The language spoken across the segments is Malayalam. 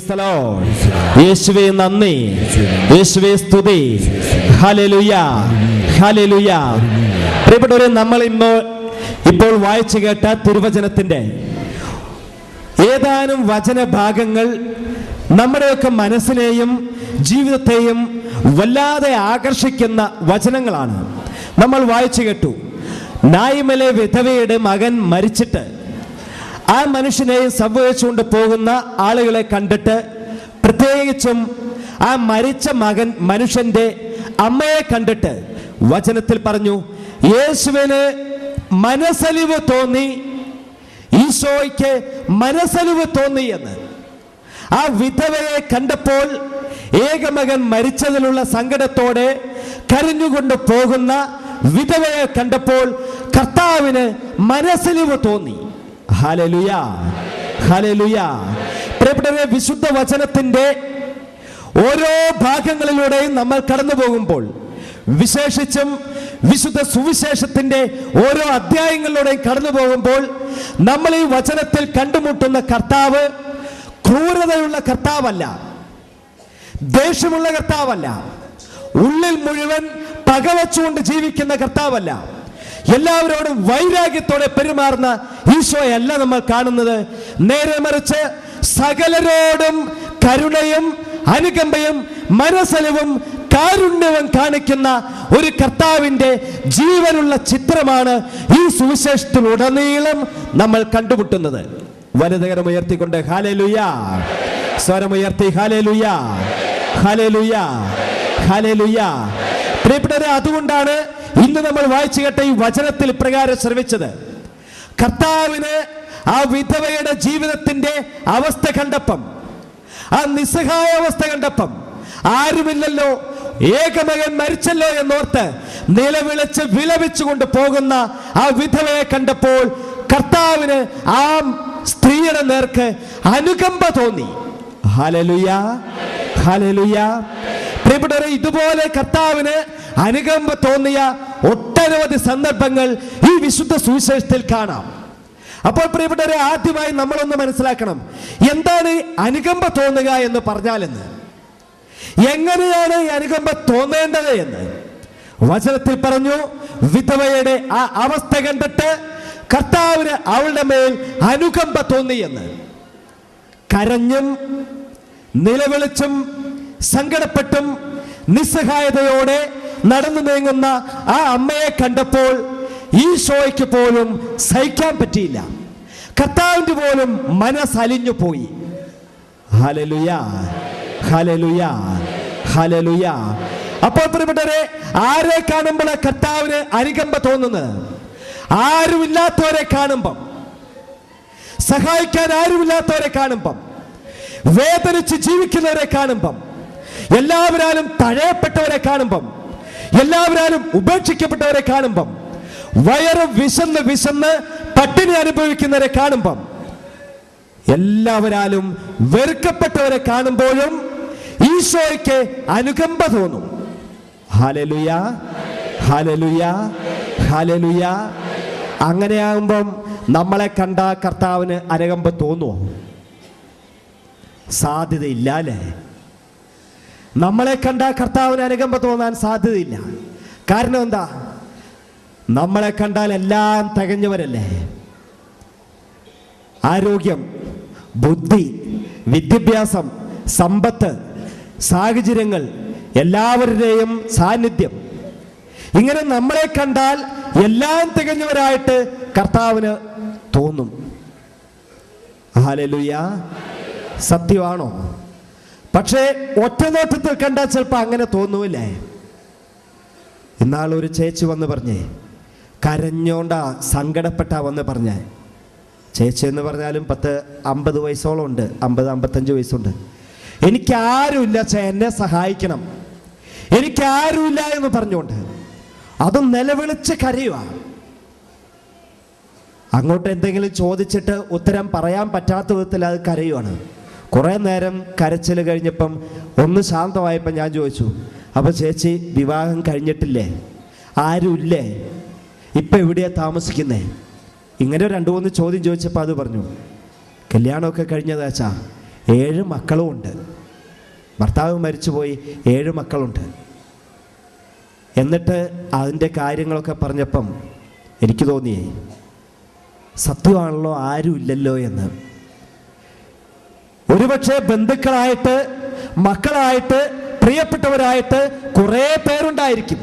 Praise the Lord. യേശുവേ നന്ദി, യേശുവേ സ്തുതി. Hallelujah, hallelujah. പ്രിയപ്പെട്ടവരെ, നമ്മൾ ഇപ്പോൾ വായിച്ചു കേട്ട തിരുവചനത്തിന്റെ ഏതാനും വചനഭാഗങ്ങൾ നമ്മുടെയൊക്കെ മനസ്സിനെയും ജീവിതത്തെയും വല്ലാതെ ആകർഷിക്കുന്ന വചനങ്ങളാണ്. നമ്മൾ വായിച്ചു കേട്ടു, നായിമിലെ വിധവയുടെ മകൻ മരിച്ചിട്ട് ആ മനുഷ്യനെയും സംഭവിച്ചുകൊണ്ട് പോകുന്ന ആളുകളെ കണ്ടിട്ട്, പ്രത്യേകിച്ചും ആ മരിച്ച മനുഷ്യന്റെ അമ്മയെ കണ്ടിട്ട് വചനത്തിൽ പറഞ്ഞു, യേശുവിന് മനസ്സലിവ് തോന്നി, ഈശോയ്ക്ക് മനസ്സലിവ് തോന്നി എന്ന്. ആ വിധവയെ കണ്ടപ്പോൾ, ഏകമകൻ മരിച്ചതിലുള്ള സങ്കടത്തോടെ കരഞ്ഞുകൊണ്ട് പോകുന്ന വിധവയെ കണ്ടപ്പോൾ കർത്താവിന് മനസ്സലിവ് തോന്നി. Hallelujah, hallelujah. പ്രിയപ്പെട്ടവരെ, വിശുദ്ധ വചനത്തിന്റെ ഓരോ ഭാഗങ്ങളിലൂടെയും നമ്മൾ കടന്നു പോകുമ്പോൾ, വിശേഷിച്ചും വിശുദ്ധ സുവിശേഷത്തിന്റെ ഓരോ അധ്യായങ്ങളിലൂടെയും കടന്നു പോകുമ്പോൾ, നമ്മൾ ഈ വചനത്തിൽ കണ്ടുമുട്ടുന്ന കർത്താവ് ക്രൂരതയുള്ള കർത്താവല്ല, ദേഷ്യമുള്ള കർത്താവല്ല, ഉള്ളിൽ മുഴുവൻ പകവച്ചുകൊണ്ട് ജീവിക്കുന്ന കർത്താവല്ല, എല്ലാവരോടും വൈരാഗ്യത്തോടെ പെരുമാറുന്ന ഈശോയല്ല നമ്മൾ കാണുന്നത്. നേരെ മറിച്ച് സകലരോടും കരുണയും അനുകമ്പയും മനസ്സലിവും കാരുണ്യവും കാണിക്കുന്ന ഒരു കർത്താവിന്റെ ജീവനുള്ള ചിത്രമാണ് ഈ സുവിശേഷത്തിലുടനീളം നമ്മൾ കണ്ടുമുട്ടുന്നത്. വലതുകരം ഉയർത്തിക്കൊണ്ട് ഹല്ലേലൂയ, സ്വരമുയർത്തി ഹല്ലേലൂയ, ഹല്ലേലൂയ, ഹല്ലേലൂയ. പ്രിയപ്പെട്ടവരെ, അതുകൊണ്ടാണ് ഇന്ന് നമ്മൾ വായിച്ചു കേട്ട ഈ വചനത്തിൽ പ്രകാരം ശ്രമിച്ചത്. കർത്താവിന് ആ വിധവയുടെ ജീവിതത്തിന്റെ അവസ്ഥ കണ്ടപ്പം, ആ നിസ്സഹായ അവസ്ഥ കണ്ടപ്പം, ആരുമില്ലല്ലോ, ഏകമകൻ മരിച്ചല്ലോ എന്നോർത്ത് നിലവിളിച്ച് വിലപിച്ചുകൊണ്ട് പോകുന്ന ആ വിധവയെ കണ്ടപ്പോൾ കർത്താവിന് ആ സ്ത്രീയുടെ നേർക്ക് അനുകമ്പ തോന്നി. Hallelujah, hallelujah. പ്രിയപ്പെട്ടവരെ, ഇതുപോലെ കർത്താവിന് അനുകമ്പ തോന്നിയ ഒട്ടനവധി സന്ദർഭങ്ങൾ ഈ വിശുദ്ധ സുവിശേഷത്തിൽ കാണാം. അപ്പോൾ പ്രിയപ്പെട്ടവരെ, ആദ്യമായി നമ്മളൊന്ന് മനസ്സിലാക്കണം, എന്താണ് അനുകമ്പ തോന്നുക എന്ന് പറഞ്ഞാലെന്ന്, എങ്ങനെയാണ് ഈ അനുകമ്പ തോന്നേണ്ടത് എന്ന്. വചനത്തിൽ പറഞ്ഞു, വിധവയുടെ ആ അവസ്ഥ കണ്ടിട്ട് കർത്താവിന് അവളുടെ മേൽ അനുകമ്പ തോന്നിയെന്ന്. കരഞ്ഞും നിലവിളിച്ചും സങ്കടപ്പെട്ടും നിസ്സഹായതയോടെ നടന്നു നീങ്ങുന്ന ആ അമ്മയെ കണ്ടപ്പോൾ ഈശോയ്ക്ക് പോലും സഹിക്കാൻ പറ്റിയില്ല. കർത്താവിന്റെ പോലും മനസ്സലിഞ്ഞു പോയി. Hallelujah, hallelujah, hallelujah. അപ്പോൾ പ്രിയപ്പെട്ടവരെ, ആരെ കാണുമ്പോൾ കർത്താവിന് അനുകമ്പ തോന്നുന്നത്? ആരുമില്ലാത്തവരെ കാണുമ്പം, സഹായിക്കാൻ ആരുമില്ലാത്തവരെ കാണുമ്പം, വേദനിച്ച് ജീവിക്കുന്നവരെ കാണുമ്പം, എല്ലാവരാലും തഴയപ്പെട്ടവരെ കാണുമ്പം, എല്ലാവരാലും ഉപേക്ഷിക്കപ്പെട്ടവരെ കാണുമ്പം, വയറ് വിശന്ന് വിശന്ന് പട്ടിണി അനുഭവിക്കുന്നവരെ കാണുമ്പം, എല്ലാവരാലും വെറുക്കപ്പെട്ടവരെ കാണുമ്പോഴും ഈശോയ്ക്ക് അനുകമ്പ തോന്നും. Hallelujah, hallelujah, hallelujah. അങ്ങനെയാകുമ്പം നമ്മളെ കണ്ട കർത്താവിന് അനുകമ്പ തോന്നുമോ? സാധ്യതയില്ല അല്ലേ? നമ്മളെ കണ്ട കർത്താവിന് അനുകമ്പ തോന്നാൻ സാധ്യതയില്ല. കാരണം എന്താ? നമ്മളെ കണ്ടാൽ എല്ലാം തികഞ്ഞവരല്ലേ. ആരോഗ്യം, ബുദ്ധി, വിദ്യാഭ്യാസം, സമ്പത്ത്, സാഹചര്യങ്ങൾ, എല്ലാവരുടെയും സാന്നിധ്യം, ഇങ്ങനെ നമ്മളെ കണ്ടാൽ എല്ലാം തികഞ്ഞവരായിട്ട് കർത്താവിന് തോന്നും. ഹല്ലേലൂയ. സത്യമാണോ? പക്ഷേ ഒറ്റ നോട്ടത്തിൽ കണ്ടാൽ ചിലപ്പോൾ അങ്ങനെ തോന്നൂല്ലേ? ഇന്നാൾ ഒരു ചേച്ചി വന്ന് പറഞ്ഞേ, കരഞ്ഞോണ്ടാ സങ്കടപ്പെട്ടാ വന്ന് പറഞ്ഞേ. ചേച്ചി എന്ന് പറഞ്ഞാലും 50 വയസ്സോളം ഉണ്ട്, 50-55 വയസ്സുണ്ട്. എനിക്കാരുമില്ല, എന്നെ സഹായിക്കണം, എനിക്കാരുമില്ല എന്ന് പറഞ്ഞുകൊണ്ട് അതും നിലവിളിച്ച് കരയുക. അങ്ങോട്ട് എന്തെങ്കിലും ചോദിച്ചിട്ട് ഉത്തരം പറയാൻ പറ്റാത്ത വിധത്തിൽ അത് കരയുവാണ്. കുറേ നേരം കരച്ചിൽ കഴിഞ്ഞപ്പം ഒന്ന് ശാന്തമായപ്പോൾ ഞാൻ ചോദിച്ചു, അപ്പോൾ ചേച്ചി വിവാഹം കഴിഞ്ഞിട്ടില്ലേ? ആരുമില്ലേ? ഇപ്പം എവിടെയാണ് താമസിക്കുന്നേ? ഇങ്ങനെ 2-3 ചോദ്യം ചോദിച്ചപ്പോൾ അത് പറഞ്ഞു, കല്യാണമൊക്കെ കഴിഞ്ഞതാച്ചാ, 7 മക്കളും ഉണ്ട്. ഭർത്താവ് മരിച്ചുപോയി, 7 മക്കളുണ്ട്. എന്നിട്ട് അതിൻ്റെ കാര്യങ്ങളൊക്കെ പറഞ്ഞപ്പം എനിക്ക് തോന്നിയേ, സത്യമാണല്ലോ, ആരും ഇല്ലല്ലോ എന്ന്. ഒരുപക്ഷെ ബന്ധുക്കളായിട്ട്, മക്കളായിട്ട്, പ്രിയപ്പെട്ടവരായിട്ട് കുറേ പേരുണ്ടായിരിക്കും.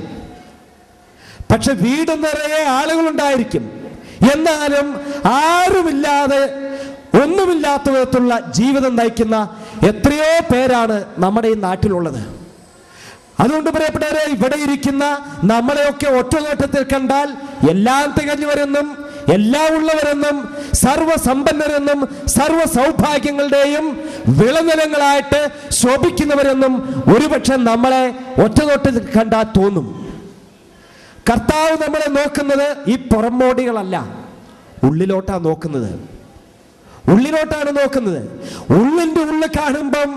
പക്ഷെ വീട് നിറയെ ആളുകളുണ്ടായിരിക്കും. എന്നാലും ആരുമില്ലാതെ, ഒന്നുമില്ലാത്ത വിധത്തിലുള്ള ജീവിതം നയിക്കുന്ന എത്രയോ പേരാണ് നമ്മുടെ ഈ നാട്ടിലുള്ളത്. അതുകൊണ്ട് പ്രിയപ്പെട്ടവരെ, ഇവിടെ ഇരിക്കുന്ന നമ്മളെയൊക്കെ ഒറ്റനോട്ടത്തിൽ കണ്ടാൽ എല്ലാം തികഞ്ഞവരെന്നും എല്ലാം ഉള്ളവരെന്നും സർവ്വസമ്പന്നരെന്നും സർവ്വ സൗഭാഗ്യങ്ങളുടെയും വിളനിലങ്ങളായിട്ട് ശോഭിക്കുന്നവരെന്നും ഒരുപക്ഷെ നമ്മളെ ഒറ്റനോട്ടത്തിൽ കണ്ടാൽ തോന്നും. കർത്താവ് നമ്മളെ നോക്കുന്നത് ഈ പുറമോടികളല്ല, ഉള്ളിലോട്ടാണ് നോക്കുന്നത്. ഉള്ളിലോട്ടാണ് നോക്കുന്നത്. ഉള്ളിൻ്റെ ഉള്ളിൽ കാണുമ്പം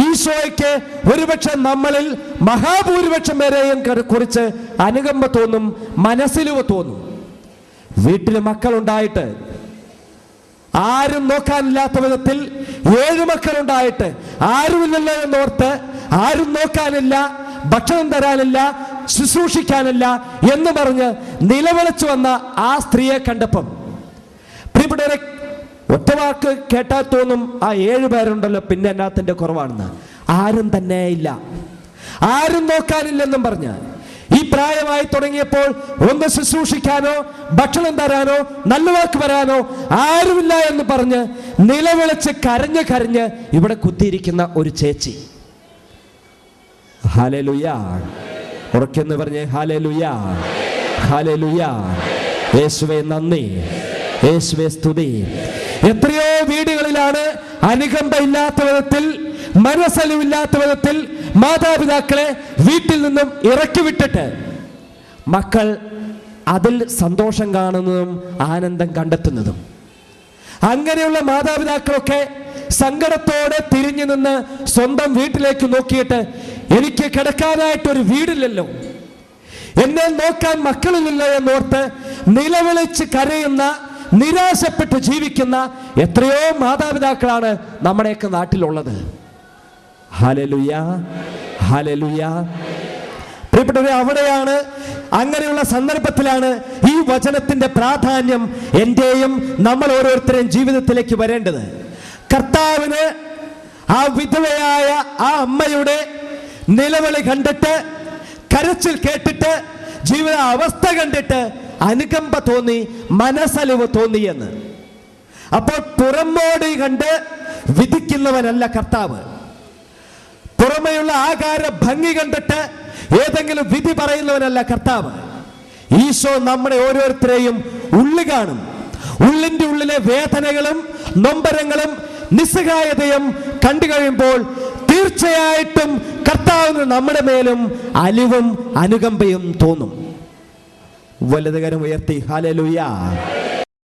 ഈശോയ്ക്ക് ഒരുപക്ഷെ നമ്മളിൽ മഹാഭൂരിപക്ഷം പേരെയും കുറിച്ച് അനുകമ്പ തോന്നും, മനസ്സിലുവ തോന്നും. വീട്ടിൽ മക്കളുണ്ടായിട്ട് ആരും നോക്കാനില്ലാത്ത വിധത്തിൽ 7 മക്കളുണ്ടായിട്ട് ആരുമില്ലല്ലോ എന്നോർത്ത്, ആരും നോക്കാനില്ല, ഭക്ഷണം തരാനില്ല, ശുശ്രൂഷിക്കാനില്ല എന്ന് പറഞ്ഞ് നിലവിളിച്ചു വന്ന ആ സ്ത്രീയെ കണ്ടപ്പം പ്രിയപ്പെട്ടവരെ, ഒറ്റ വാക്ക് കേട്ടാൽ തോന്നും ആ 7 പേരുണ്ടല്ലോ, പിന്നെ എന്നാത്തിൻ്റെ കുറവാണെന്ന്. ആരും തന്നെ ഇല്ല, ആരും നോക്കാനില്ലെന്നും പറഞ്ഞ് ഈ പ്രായമായി തുടങ്ങിയപ്പോൾ ഒന്ന് ശുശ്രൂഷിക്കാനോ ഭക്ഷണം തരാനോ നല്ല വാക്ക് വരാനോ ആരുമില്ല എന്ന് പറഞ്ഞ് നിലവിളിച്ച് കരഞ്ഞ് കരഞ്ഞ് ഇവിടെ കുത്തിയിരിക്കുന്ന ഒരു ചേച്ചി. ഹല്ലേലൂയ, ഉറക്കെന്ന് പറഞ്ഞേ ഹല്ലേലൂയ, ഹല്ലേലൂയ. യേശുവേ നന്ദി, യേശുവേ സ്തുതി. എത്രയോ വീടുകളിലാണ് അനുകമ്പയില്ലാത്ത വിധത്തിൽ, മനസ്സലിവില്ലാത്ത വിധത്തിൽ മാതാപിതാക്കളെ വീട്ടിൽ നിന്നും ഇറക്കി വിട്ടിട്ട് മക്കൾ അതിൽ സന്തോഷം കാണുന്നതും ആനന്ദം കണ്ടെത്തുന്നതും. അങ്ങനെയുള്ള മാതാപിതാക്കളൊക്കെ സങ്കടത്തോടെ തിരിഞ്ഞു നിന്ന് സ്വന്തം വീട്ടിലേക്ക് നോക്കിയിട്ട്, എനിക്ക് കിടക്കാനായിട്ടൊരു വീടില്ലല്ലോ, എന്നെ നോക്കാൻ മക്കളില്ലല്ലോ എന്നോർത്ത് നിലവിളിച്ച് കരയുന്ന, നിരാശപ്പെട്ട് ജീവിക്കുന്ന എത്രയോ മാതാപിതാക്കളാണ് നമ്മുടെയൊക്കെ നാട്ടിലുള്ളത്. Hallelujah, hallelujah. പ്രിയപ്പെട്ടവരെ, അവിടെയാണ്, അങ്ങനെയുള്ള സന്ദർഭത്തിലാണ് ഈ വചനത്തിന്റെ പ്രാധാന്യം എന്റെയും നമ്മൾ ഓരോരുത്തരെയും ജീവിതത്തിലേക്ക് വരേണ്ടത്. കർത്താവിന് ആ വിധവയായ ആ അമ്മയുടെ നിലവിളി കണ്ടിട്ട്, കരച്ചിൽ കേട്ടിട്ട്, ജീവിത അവസ്ഥ കണ്ടിട്ട് അനുകമ്പ തോന്നി, മനസ്സലിവ് തോന്നിയെന്ന്. അപ്പോൾ പുറമോടി കണ്ട് വിധിക്കുന്നവനല്ല കർത്താവ്. പുറമെയുള്ള ആകാര ഭംഗി കണ്ടിട്ട് ഏതെങ്കിലും വിധി പറയുന്നവനല്ല കർത്താവ്. ഈശോ നമ്മുടെ ഓരോരുത്തരെയും ഉള്ളി കാണും. ഉള്ളിൻ്റെ ഉള്ളിലെ വേദനകളും നൊമ്പരങ്ങളും നിസ്സഹായതയും കണ്ടു കഴിയുമ്പോൾ തീർച്ചയായിട്ടും കർത്താവിന് നമ്മുടെ മേലും അലിവും അനുകമ്പയും തോന്നും. വലതുകരം ഉയർത്തി ഹല്ലേലൂയ.